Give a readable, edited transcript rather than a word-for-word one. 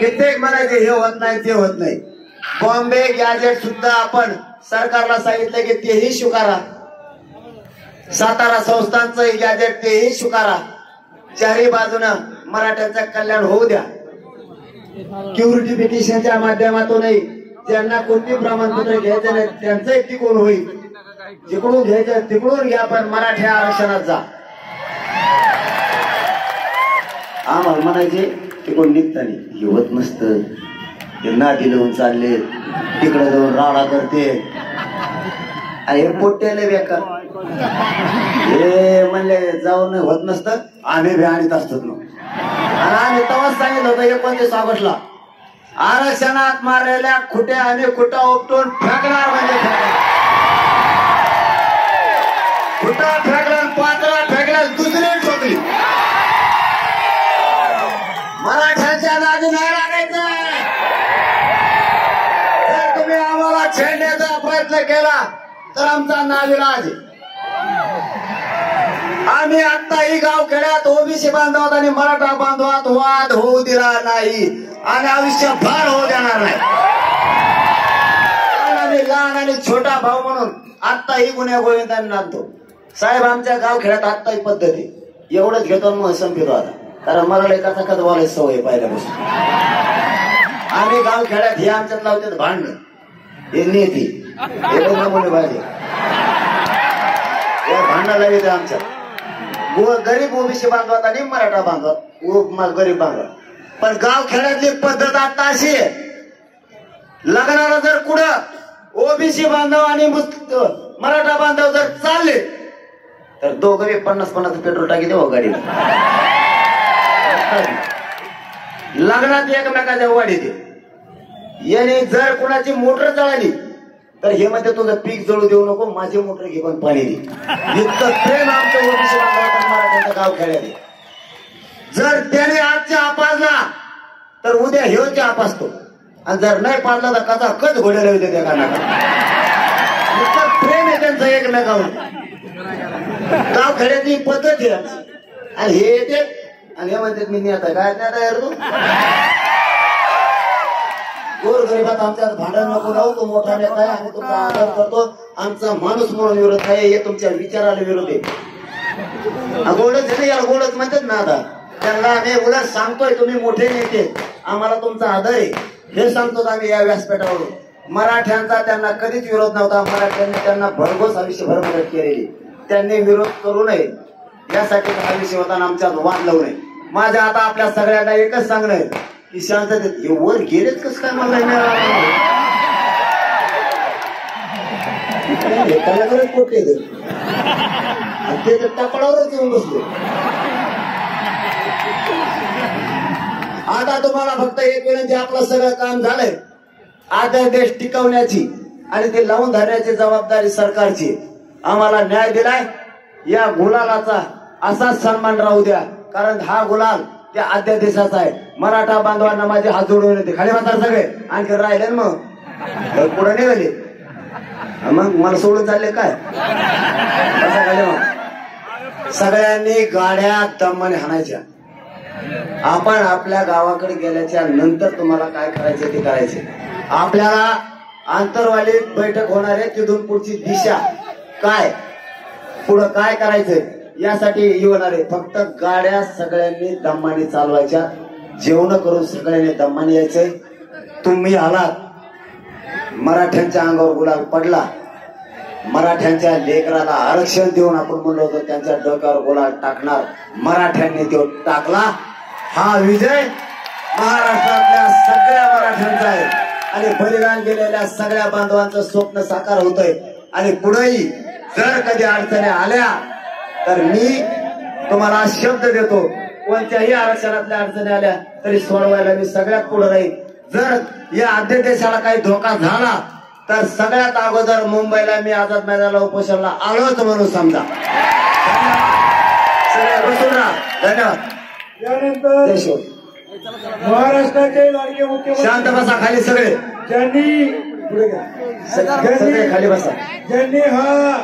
कित्येक म्हणायचे हे होत नाही ते होत नाही. बॉम्बे गॅजेट सुद्धा आपण सरकारला सांगितलं की तेही स्वीकारा. सातारा संस्थांचं गॅजेट तेही स्वीकारा. चारही बाजूनं मराठ्यांचं कल्याण होऊ द्या. क्युरिटी पिटिशनच्या माध्यमातूनही ज्यांना कोणती प्रमाणपत्र घ्यायचं नाही त्यांचंही टिकून होईल. जिकडून घ्यायचं तिकडून घ्या पण मराठी आरक्षणात जा. आम्हाला म्हणायचे तिकडून निघताना हे होत नसतं, हे नादी लावून चालले तिकडे जाऊन राडा करते हे पोट्याले बेकार. हे म्हणले जाऊन होत नसतं आम्ही बी आणीत असतो. आणि आम्ही तेव्हाच सांगितलं होतं 29 ऑगस्टला आरक्षणात मारलेल्या खुट्या आणि खुटा उपटून फेकणार. म्हणजे खुटा फेकला पात्रा फेकला दुसरी ठोकली. मराठ्यांच्या नादी नाही लागायचं. जर तुम्ही आम्हाला छेडण्याचा प्रयत्न केला तर आमचा नाविलाज. आम्ही आत्ताही गावखेड्यात ओबीसी बांधवात आणि मराठा बांधवात वाद होऊ दिला नाही आणि आयुष्यभर होऊ देणार नाही. आम्ही लहान आणि छोटा भाऊ म्हणून आत्ताही गुन्ह्या गोविंदांना आणतो. साहेब आमच्या गावखेड्यात आत्ताही पद्धती एवढंच घेतो मग संपितो आता, कारण मला एकाचा कधी बोलायची सवय पहिल्यापासून. आम्ही गावखेड्यात हे आमच्यात लावतात भांडण, हे नेते हे पाहिजे भांडणाला येते आमच्यात. गरीब ओबीसी बांधवात आणि मराठा बांधवात गरीब बांधवात. पण गावखेड्यातली पद्धत आता अशी आहे, लग्नाला जर कुठं ओबीसी बांधव आणि मराठा बांधव जर चालले तर दोघे 50-50 पेट्रोल टाकी देऊ गाडीला. लग्नात एकमेकाच्या वाढी दे. याने जर कुणाची मोटर जळाली तर हे मध्ये तुझं पीक जळू देऊ नको, माझी मोटर घे पण पाणी दे. इतकं प्रेम आमचं ओबीसी बांधवात मराठ्यांचं गाव खेळायला. जर त्याने आज चहा पाजला तर उद्या ह्यो चहा पाजतो आणि जर नाही पाजला तर कसा कच घोड्याला येते त्या कानाला. इतकं प्रेम आहे त्यांचं एकमेकावर. गाव खेड्याची पद्धत आहे. आणि हे येते आणि हे म्हणतात मी नेता काय नेता यार तू. गोर गरीबात आमच्यात भांडण नको राहू. तो मोठा नेता आहे आणि तुमचा आदर करतो. आमचा माणूस म्हणून विरोध आहे, हे तुमच्या विचाराला विरोध आहे. गोडच झाले यार गोडच म्हणतात ना. आता त्यांना आम्ही उलट सांगतोय तुम्ही मोठे नेते आम्हाला तुमचा आदर आहे हे सांगतो आम्ही या व्यासपीठावरून. मराठ्यांचा त्यांना कधीच विरोध नव्हता. मराठ्यांनी त्यांना भरघोस आयुष्यभर मदत केलेली. त्यांनी विरोध करू नये यासाठी आयुष्य होताना आमच्यात वाद लावू नये. माझ्या आता आपल्या सगळ्यांना एकच सांगणं आहे की शांततेत वर गेलेच कसं काय मला पोटे ते टाकडावरच येऊन बसले. आता तुम्हाला फक्त एक विनंती, आपलं सगळं काम झालंय. आता देश टिकवण्याची आणि ते लावून धरण्याची जबाबदारी सरकारची. आम्हाला न्याय दिलाय, या गुलालाचा असाच सन्मान राहू द्या, कारण हा गुलाल त्या अध्यादेशाचा आहे. मराठा बांधवांना माझे हात जोडून येते. खाली बसा सगळे. आणखी राहिले ना मग पुढे निघाले मग मला सोडून चालले काय. सगळ्यांनी गाड्या दमाने हाणायच्या. आपण आपल्या गावाकडे गेल्याच्या नंतर तुम्हाला काय करायचे ते करायचे. आपल्याला आंतरवालीत बैठक होणार आहे, तिथून पुढची दिशा काय, पुढं काय करायचंय यासाठी येणार आहे. फक्त गाड्या सगळ्यांनी दमाने चालवायच्या. जेवण करून सगळ्यांनी दमाने यायचंय. तुम्ही आलात, मराठ्यांच्या अंगावर गुलाल पडला. मराठ्यांच्या लेकराला आरक्षण देऊन आपण म्हणलो होतो त्यांच्या डोक्यावर गुलाल टाकणार, मराठ्यांनी तो टाकला. हा विजय महाराष्ट्रातल्या सगळ्या मराठ्यांचा आहे आणि बलिदान गेलेल्या सगळ्या बांधवांचं स्वप्न साकार होतंय. आणि पुढेही जर कधी अडचणी आल्या तर मी तुम्हाला शब्द देतो, कोणत्याही आरक्षणातल्या अडचणी आल्या तरी सोडवायला मी सगळ्यात पुढे राहील. जर या अध्यादेशाला काही धोका झाला तर सगळ्यात अगोदर मुंबईला मी आझाद मैदानाला उपोषणाला आलोच म्हणून समजा. सगळ्या बसून राहा. धन्यवाद. त्यानंतर महाराष्ट्राचे लाडके मुख्यमंत्री शांत बसा खाली सगळे. ज्यांनी सगळे खाली बसा. ज्यांनी हा